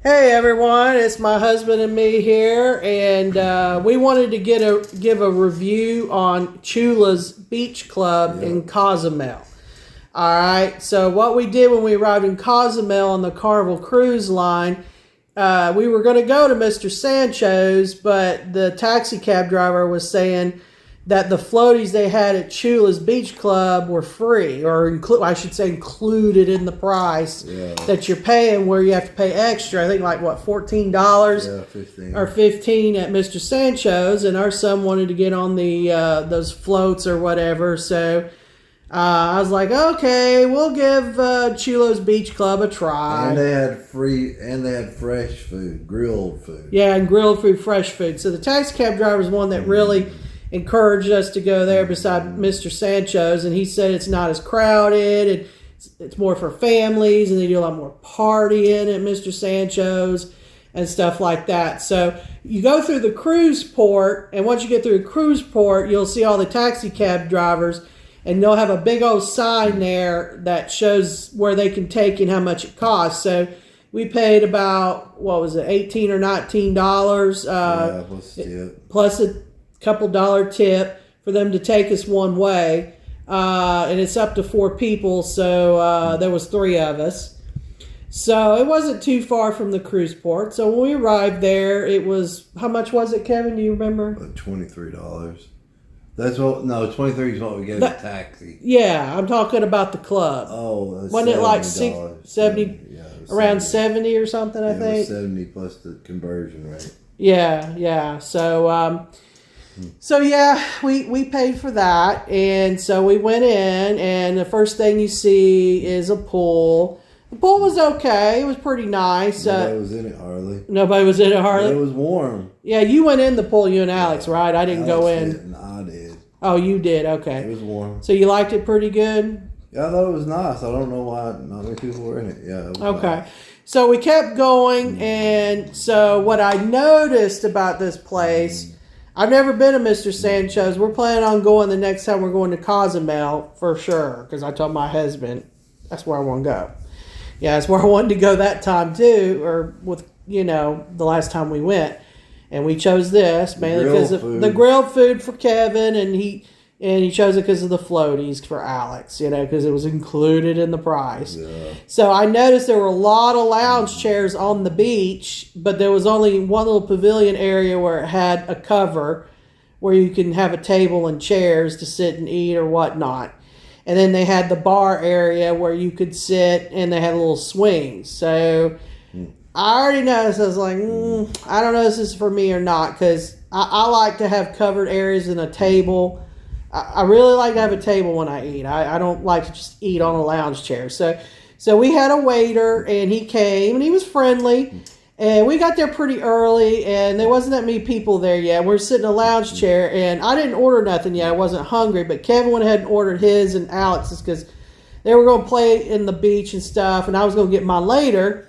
Hey everyone, it's my husband and me here, and we wanted to give a review on Chula'S Beach Club in Cozumel. All right, so what we did when we arrived in Cozumel on the Carnival Cruise Line, we were going to go to Mr. Sancho's, but the taxi cab driver was saying that the floaties they had at Chula'S Beach Club were free, or included in the price that you're paying, where you have to pay extra. I think like what, $14? Yeah, 15. Or 15 at Mr. Sancho's, and our son wanted to get on the those floats or whatever, so I was like, okay, we'll give Chula'S Beach Club a try. And they had fresh food, grilled food. Yeah, and grilled food, fresh food. So the taxi cab driver was one that really encouraged us to go there beside Mr. Sancho's, and he said it's not as crowded, and it's more for families, and they do a lot more partying at Mr. Sancho's and stuff like that. So you go through the cruise port, and once you get through the cruise port, you'll see all the taxi cab drivers, and they'll have a big old sign there that shows where they can take and how much it costs. So we paid about, what was it, $18 or $19 plus a couple dollar tip for them to take us one way, and it's up to 4 people, so there was 3 of us, so it wasn't too far from the cruise port. So when we arrived there, it was, how much was it, Kevin, do you remember? $23. That's what, no, 23 is what we gave the taxi. Yeah, I'm talking about the club. Oh, wasn't it like 70, yeah, around 70 or something, I think? It was 70 plus the conversion rate. Yeah, so yeah, we paid for that, and so we went in, and the first thing you see is a pool. The pool was okay. It was pretty nice. Nobody was in it, Harley. Nobody was in it, Harley? But it was warm. Yeah, you went in the pool, you and Alex, right? I didn't go in. I did. Oh, you did? Okay. It was warm. So you liked it pretty good? Yeah, I thought it was nice. I don't know why not many people were in it. Yeah, it was okay. Nice. So we kept going, and so what I noticed about this place, I've never been to Mr. Sancho's. We're planning on going the next time we're going to Cozumel for sure, because I told my husband that's where I want to go. Yeah, that's where I wanted to go that time too, or with, the last time we went. And we chose this mainly because of the grilled food for Kevin, and he chose it because of the floaties for Alex, because it was included in the price. Yeah. So I noticed there were a lot of lounge chairs on the beach, but there was only one little pavilion area where it had a cover where you can have a table and chairs to sit and eat or whatnot. And then they had the bar area where you could sit, and they had little swings. So I already noticed, I was like, I don't know if this is for me or not, because I like to have covered areas and a table. I really like to have a table when I eat. I don't like to just eat on a lounge chair. So we had a waiter, and he came, and he was friendly, and we got there pretty early, and there wasn't that many people there yet. We're sitting in a lounge chair, and I didn't order nothing yet. I wasn't hungry, but Kevin went ahead and ordered his and Alex's because they were going to play in the beach and stuff, and I was going to get mine later.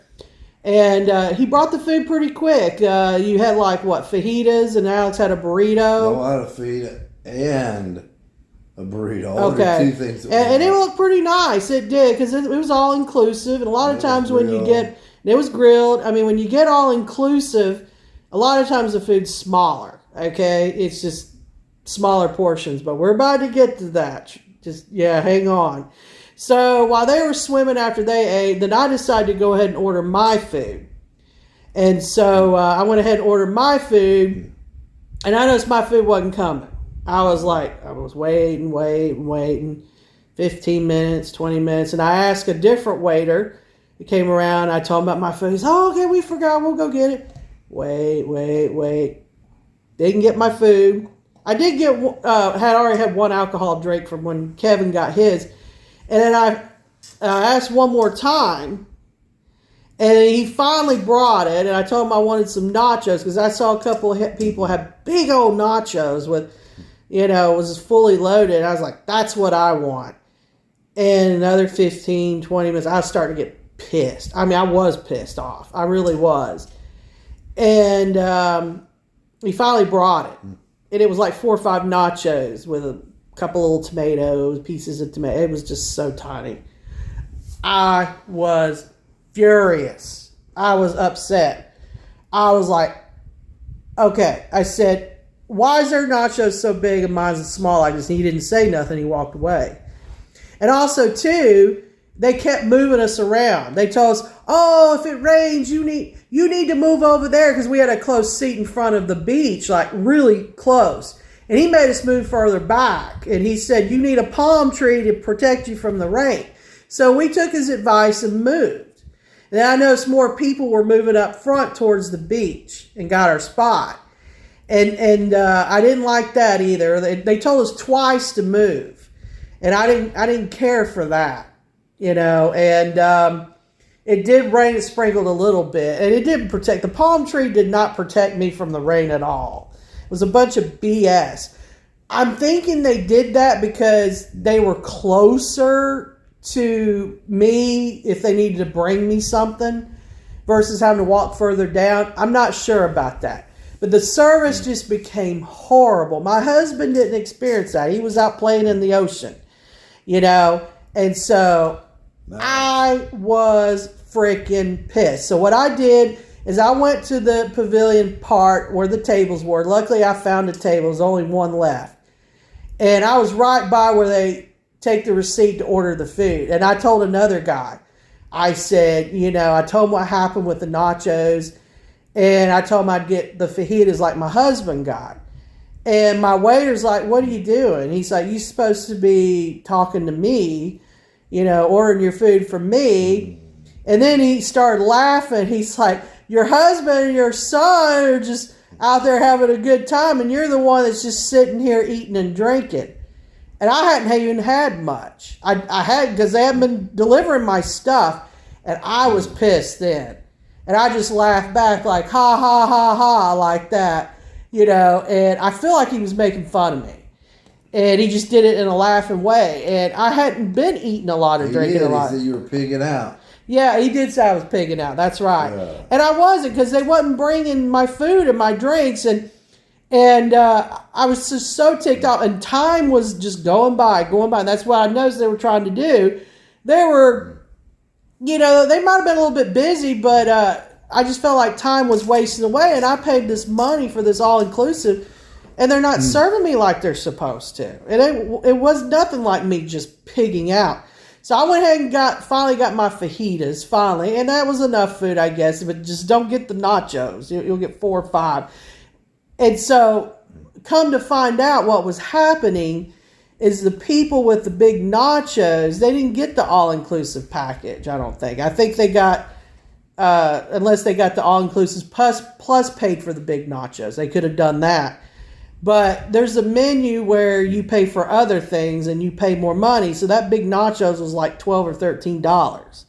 And he brought the food pretty quick. You had like, what, fajitas, and Alex had a burrito? No, I had a fajita and a burrito. Okay. 2 things. And it looked pretty nice. It did, because it was all inclusive. And a lot of times when you get, it was grilled. I mean, when you get all inclusive, a lot of times the food's smaller. Okay, it's just smaller portions. But we're about to get to that. Hang on. So while they were swimming after they ate, then I decided to go ahead and order my food. And so I went ahead and ordered my food, and I noticed my food wasn't coming. I was waiting, 15 minutes, 20 minutes, and I asked a different waiter. He came around, I told him about my food. He said, oh, okay, we forgot, we'll go get it. Wait. Didn't get my food. I did get, had already had one alcohol drink from when Kevin got his. And then I asked one more time, and he finally brought it, and I told him I wanted some nachos, because I saw a couple of people have big old nachos with, it was fully loaded. And I was like, that's what I want. And another 15, 20 minutes, I was starting to get pissed. I mean, I was pissed off. I really was. And he finally brought it. And it was like 4 or 5 nachos with a couple little tomatoes, pieces of tomato. It was just so tiny. I was furious. I was upset. I was like, okay. I said, why is their nachos so big and mine's small? He didn't say nothing. He walked away. And also, too, they kept moving us around. They told us, oh, if it rains, you need to move over there, because we had a close seat in front of the beach, like really close. And he made us move further back. And he said, you need a palm tree to protect you from the rain. So we took his advice and moved. And then I noticed more people were moving up front towards the beach and got our spot. And I didn't like that either. They told us twice to move. And I didn't care for that, and it did rain. It sprinkled a little bit, and it didn't protect. The palm tree did not protect me from the rain at all. It was a bunch of BS. I'm thinking they did that because they were closer to me if they needed to bring me something versus having to walk further down. I'm not sure about that. But the service just became horrible. My husband didn't experience that. He was out playing in the ocean. And so I was freaking pissed. So what I did is I went to the pavilion part where the tables were. Luckily, I found a table. There's only one left. And I was right by where they take the receipt to order the food. And I told another guy, I said, I told him what happened with the nachos. And I told him I'd get the fajitas like my husband got. And my waiter's like, what are you doing? He's like, you're supposed to be talking to me, ordering your food from me. And then he started laughing. He's like, your husband and your son are just out there having a good time, and you're the one that's just sitting here eating and drinking. And I hadn't even had much. I had, because they hadn't been delivering my stuff, and I was pissed then. And I just laughed back like, ha, ha, ha, ha, like that. And I feel like he was making fun of me. And he just did it in a laughing way. And I hadn't been eating a lot or drinking a lot. He said you were pigging out. Yeah, he did say I was pigging out. That's right. Yeah. And I wasn't, because they wasn't bringing my food and my drinks. And I was just so ticked off. And time was just going by. And that's what I noticed they were trying to do. They were, they might have been a little bit busy, but I just felt like time was wasting away, and I paid this money for this all-inclusive, and they're not serving me like they're supposed to. It was nothing like me just pigging out. So I went ahead and finally got my fajitas, finally, and that was enough food, I guess, but just don't get the nachos. You'll get 4 or 5. And so, come to find out what was happening is the people with the big nachos, they didn't get the all-inclusive package, I don't think. I think they got... unless they got the all-inclusive plus paid for the big nachos. They could have done that. But there's a menu where you pay for other things and you pay more money. So that big nachos was like $12 or $13.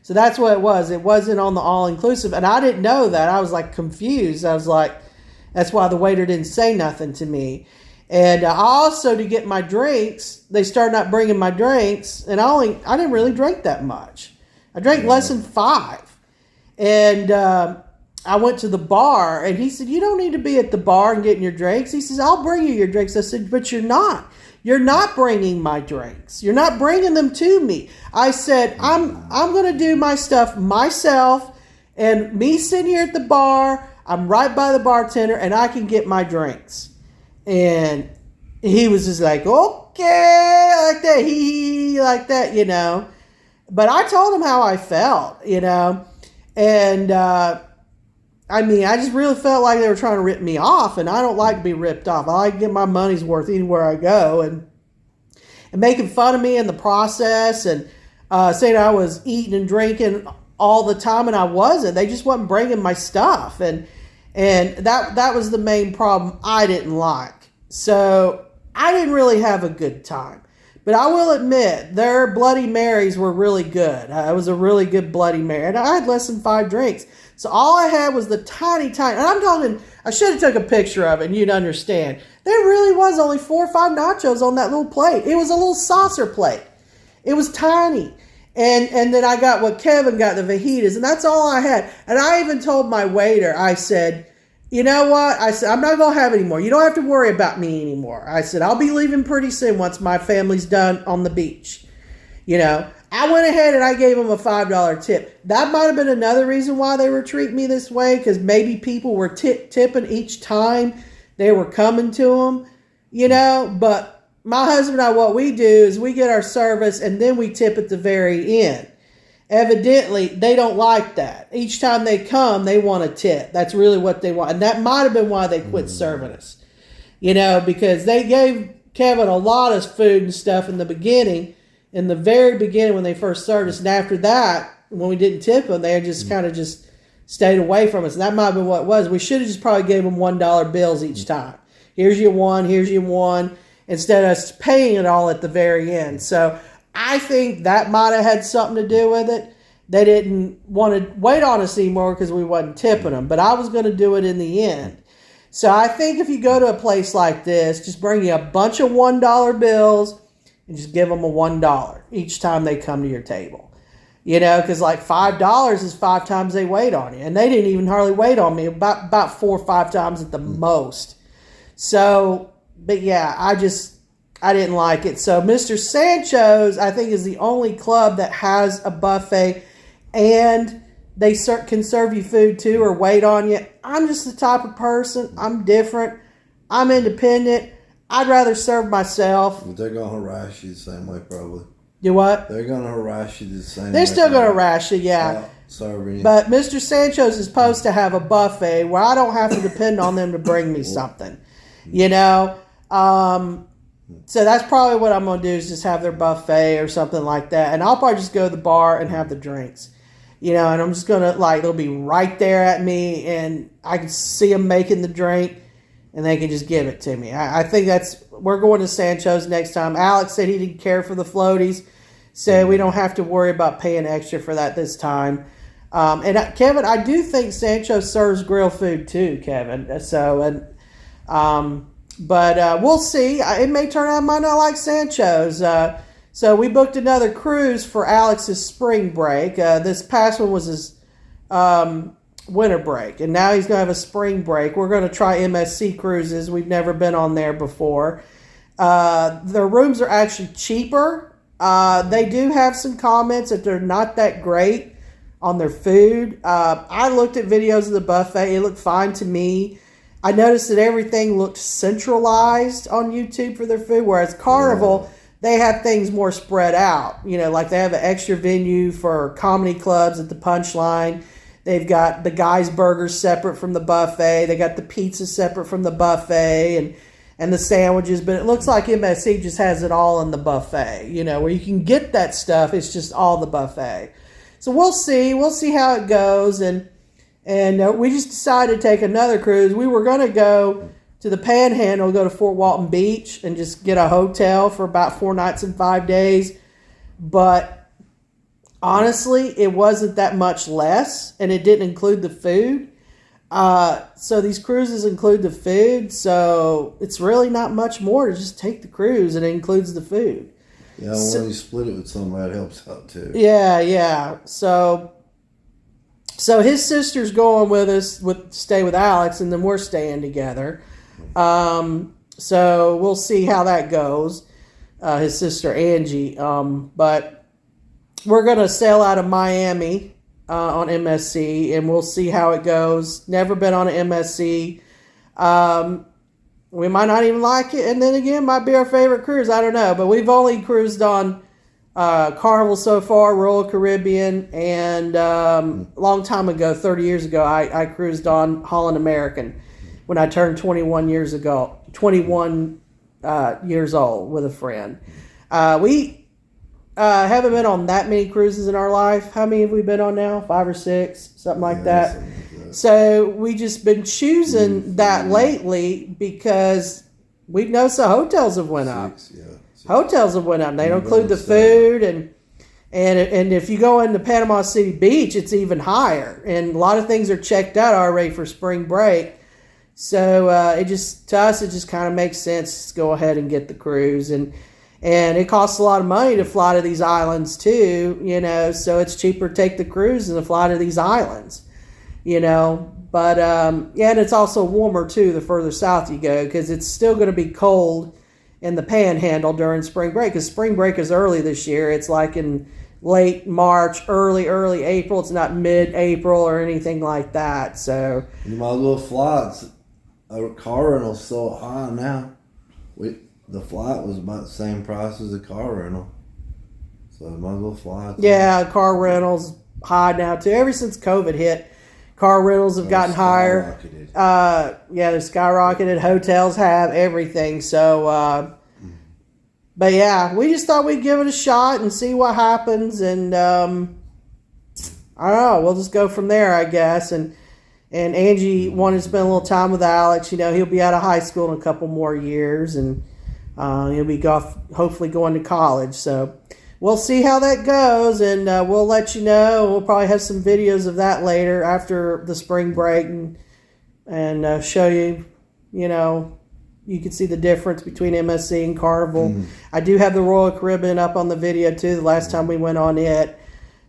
So that's what it was. It wasn't on the all-inclusive. And I didn't know that. I was like confused. I was like, that's why the waiter didn't say nothing to me. And also to get my drinks, they started not bringing my drinks. And I didn't really drink that much. I drank less than 5. And I went to the bar, and he said, you don't need to be at the bar and getting your drinks. He says, I'll bring you your drinks. I said, but you're not. You're not bringing my drinks. You're not bringing them to me. I said, I'm going to do my stuff myself, and me sitting here at the bar, I'm right by the bartender, and I can get my drinks. And he was just like, okay, like that, like that, But I told him how I felt, And, I just really felt like they were trying to rip me off, and I don't like to be ripped off. I like to get my money's worth anywhere I go, and making fun of me in the process, and saying I was eating and drinking all the time, and I wasn't. They just wasn't bringing my stuff, and that was the main problem I didn't like. So I didn't really have a good time. But I will admit, their Bloody Marys were really good. It was a really good Bloody Mary. And I had less than 5 drinks. So all I had was the tiny, and I'm talking, I should have took a picture of it and you'd understand. There really was only 4 or 5 nachos on that little plate. It was a little saucer plate. It was tiny. And then I got what Kevin got, the fajitas, and that's all I had. And I even told my waiter, I said, you know what? I said, I'm not going to have any more. You don't have to worry about me anymore. I said, I'll be leaving pretty soon once my family's done on the beach. I went ahead and I gave them a $5 tip. That might have been another reason why they were treating me this way, because maybe people were tipping each time they were coming to them, you know. But my husband and I, what we do is we get our service and then we tip at the very end. Evidently, they don't like that. Each time they come, they want a tip. That's really what they want. And that might have been why they quit serving us, you know, because they gave Kevin a lot of food and stuff in the beginning. In the very beginning when they first served us, and after that, when we didn't tip them, they just kind of just stayed away from us. And that might have been what it was. We should have just probably gave them $1 bills each time. Here's your one, here's your one, instead of us paying it all at the very end. So I think that might have had something to do with it. They didn't want to wait on us anymore because we wasn't tipping them. But I was going to do it in the end. So I think if you go to a place like this, just bring you a bunch of $1 bills and just give them a $1 each time they come to your table. You know, because like $5 is 5 times they wait on you. And they didn't even hardly wait on me, about 4 or 5 times at the most. So, but yeah, I didn't like it. So Mr. Sancho's, I think, is the only club that has a buffet and they can serve you food too or wait on you. I'm just the type of person. I'm different. I'm independent. I'd rather serve myself. But they're going to harass you the same way, probably. You what? They're going to harass you the same way. They're still going to harass you, yeah. Serving you. But Mr. Sancho's is supposed to have a buffet where I don't have to depend on them to bring me something. You know? So that's probably what I'm going to do, is just have their buffet or something like that. And I'll probably just go to the bar and have the drinks. You know, and I'm just going to, like, they'll be right there at me and I can see them making the drink and they can just give it to me. I think we're going to Sancho's next time. Alex said he didn't care for the floaties, so we don't have to worry about paying extra for that this time. And Kevin, I do think Sancho serves grill food too, Kevin. So, but we'll see. It may turn out I might not like Sancho's. So we booked another cruise for Alex's spring break. This past one was his winter break, and now he's going to have a spring break. We're going to try MSC cruises. We've never been on there before. Their rooms are actually cheaper. They do have some comments that they're not that great on their food. I looked at videos of the buffet. It looked fine to me. I noticed that everything looked centralized on YouTube for their food, whereas Carnival, they have things more spread out. You know, like they have an extra venue for comedy clubs at the Punchline. They've got the guys' burgers separate from the buffet. They got the pizza separate from the buffet and the sandwiches. But it looks like MSC just has it all in the buffet, you know, where you can get that stuff. It's just all the buffet. So we'll see. We'll see how it goes. And we just decided to take another cruise. We were going to go to the Panhandle, go to Fort Walton Beach, and just get a hotel for about 4 nights and 5 days. But honestly, it wasn't that much less, and it didn't include the food. So these cruises include the food, so it's really not much more to just take the cruise, and it includes the food. Yeah, when you split it with somebody, it helps out too. Yeah. So his sister's going with us to stay with Alex, and then we're staying together. So we'll see how that goes. His sister Angie. But we're going to sail out of Miami on MSC, and we'll see how it goes. Never been on an MSC. We might not even like it, and then again, might be our favorite cruise. I don't know, but we've only cruised on Carnival so far, Royal Caribbean, and long time ago, 30 years ago, I cruised on Holland American when I turned 21 years old with a friend. We haven't been on that many cruises in our life. How many have we been on now? 5 or 6, something like that. Something like that. So we just been choosing that lately because we've noticed the hotels have went up. 6. Hotels have went up. They don't include the food, and if you go into Panama City Beach, it's even higher. And a lot of things are checked out already for spring break. So to us, it just kind of makes sense to go ahead and get the cruise, and it costs a lot of money to fly to these islands too, you know. So it's cheaper to take the cruise than to fly to these islands, you know. But and it's also warmer too the further south you go, because it's still going to be cold in the Panhandle during spring break, because spring break is early this year. It's like in late March, early April. It's not mid-April or anything like that. So You might as well fly. A car rental's so high now. The flight was about the same price as a car rental. So might as well fly. yeah, car rentals high now too. Ever since COVID hit, car rentals have gotten higher. Yeah, they're skyrocketed. Hotels have everything. So, but yeah, we just thought we'd give it a shot and see what happens. And I don't know. We'll just go from there, I guess. And Angie wanted to spend a little time with Alex. You know, he'll be out of high school in a couple more years, and he'll be hopefully going to college. So we'll see how that goes, and we'll let you know. We'll probably have some videos of that later after the spring break, and show you. You know, you can see the difference between MSC and Carnival. I do have the Royal Caribbean up on the video too. The last time we went on it.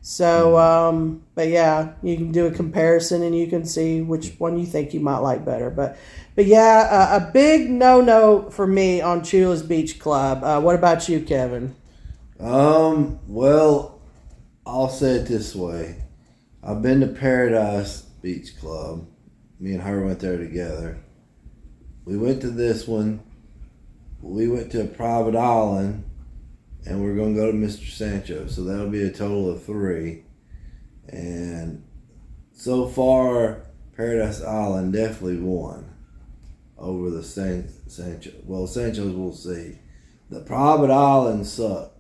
So, but yeah, you can do a comparison and you can see which one you think you might like better. But yeah, a big no for me on Chula'S Beach Club. What about you, Kevin? Well, I'll say it this way. I've been to Paradise Beach Club. Me and her went there together. We went to this one. We went to a private island. And we're going to go to Mr. Sancho. So that'll be a total of 3. And so far, Paradise Island definitely won over the Sancho. Well, Sancho's we'll see. The private islands suck.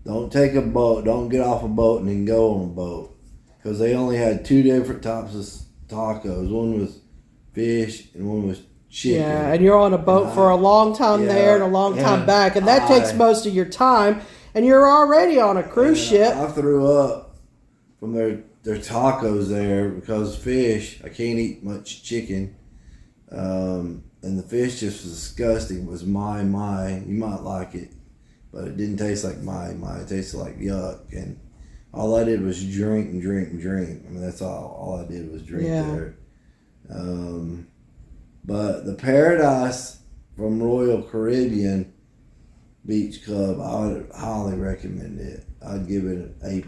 Don't take a boat. Don't get off a boat and then go on a boat. Because they only had 2 different types of tacos. One was fish and one was chicken. Yeah, and you're on a boat for a long time there and a long time back, and that takes most of your time, and you're already on a cruise ship. I threw up from their tacos there because fish, I can't eat much chicken, and the fish just was disgusting. It was my. You might like it, but it didn't taste like my. It tasted like yuck, and all I did was drink and drink and drink. I mean, that's all I did was drink there. But the Paradise from Royal Caribbean Beach Club, I would highly recommend it. I'd give it an A+.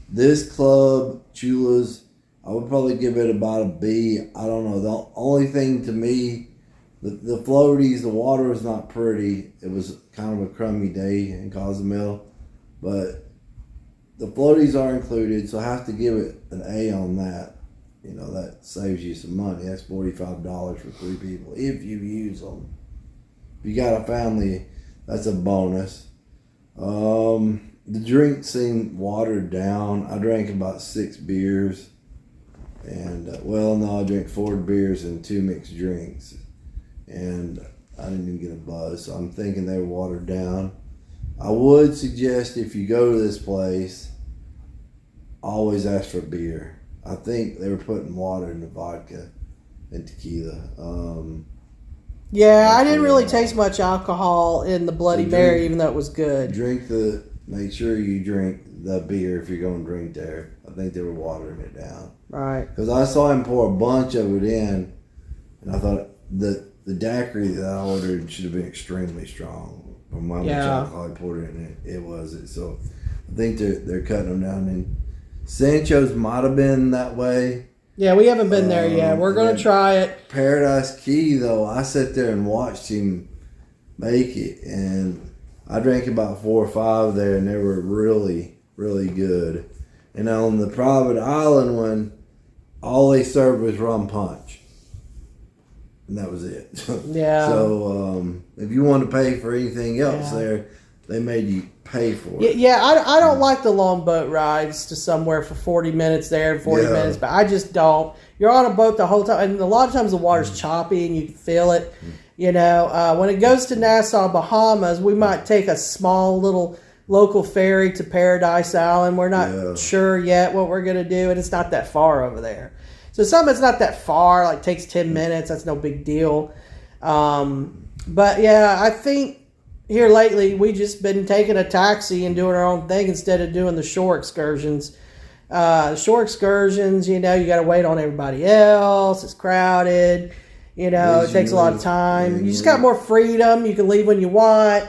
This club, Chula'S, I would probably give it about a B. I don't know. The only thing to me, the floaties, the water was not pretty. It was kind of a crummy day in Cozumel. But the floaties are included, so I have to give it an A on that. You know, that saves you some money. That's $45 for 3 people if you use them. If you got a family, that's a bonus. The drink seemed watered down. I drank about 6 beers. And, I drank 4 beers and 2 mixed drinks. And I didn't even get a buzz. So I'm thinking they were watered down. I would suggest if you go to this place, always ask for beer. I think they were putting water in the vodka and tequila. Yeah, I didn't really taste much alcohol in the Bloody Mary, even though it was good. Make sure you drink the beer if you're going to drink there. I think they were watering it down. Right. Because I saw him pour a bunch of it in, and I thought the daiquiri that I ordered should have been extremely strong. From how much alcohol I poured in it, it wasn't. So I think they're cutting them down. And Sancho's might have been that way. Yeah, we haven't been there yet. We're going to try it. Paradise Key, though, I sat there and watched him make it. And I drank about 4 or 5 there, and they were really, really good. And on the private island one, all they served was rum punch. And that was it. Yeah. So if you want to pay for anything else there, they made you pay for it. Yeah, I don't like the long boat rides to somewhere for 40 minutes there and 40 minutes, but I just don't. You're on a boat the whole time, and a lot of times the water's choppy and you can feel it. You know, when it goes to Nassau, Bahamas, we might take a small little local ferry to Paradise Island. We're not sure yet what we're going to do, and it's not that far over there. So some it's not that far, like takes 10 minutes. That's no big deal. But yeah, I think here lately we just been taking a taxi and doing our own thing instead of doing the shore excursions. Shore excursions, you know, you got to wait on everybody else. It's crowded. You know, it takes a lot of time. You just got more freedom. You can leave when you want.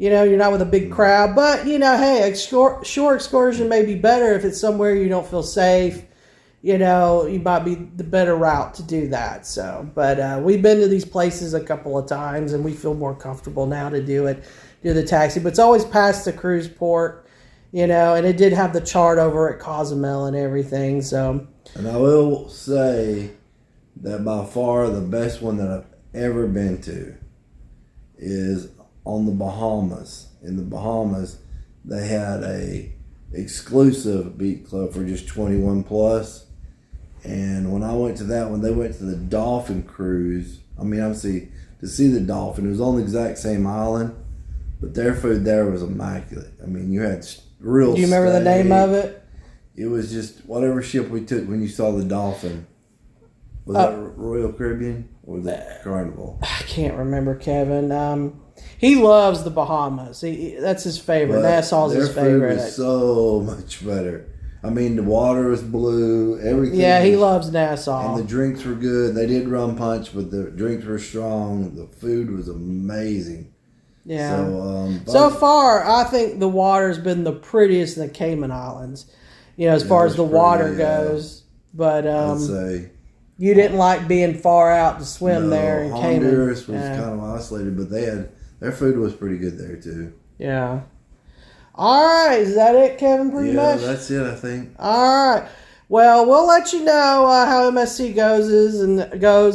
you're not with a big crowd. But, hey, shore excursion may be better if it's somewhere you don't feel safe. You might be the better route to do that. So, but we've been to these places a couple of times, and we feel more comfortable now to do the taxi. But it's always past the cruise port, and it did have the chart over at Cozumel and everything. So, and I will say that by far the best one that I've ever been to is on the Bahamas. In the Bahamas, they had a exclusive beach club for just 21 plus. And when I went to that one, they went to the dolphin cruise. I mean, obviously, to see the dolphin, it was on the exact same island, but their food there was immaculate. I mean, you had real. Do you remember the name of it? It was just whatever ship we took when you saw the dolphin. Was that Royal Caribbean or was it Carnival? I can't remember, Kevin. He loves the Bahamas. That's his favorite. Nassau's his favorite. Their food was so much better. I mean, the water was blue. Everything. Yeah, he loves Nassau. And the drinks were good. They did rum punch, but the drinks were strong. The food was amazing. Yeah. So far, I think the water's been the prettiest in the Cayman Islands. As far as the water goes. But I'd say you didn't like being far out to swim there in Cayman. Honduras was kind of isolated, but their food was pretty good there too. Yeah. All right, is that it, Kevin? Pretty much. Yeah, that's it. I think. All right. Well, we'll let you know how MSC goes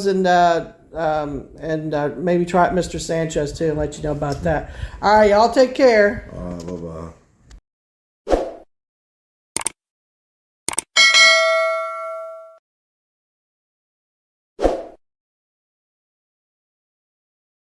and maybe try it Mr. Sanchez too and let you know about that. All right, y'all take care. All right, bye bye.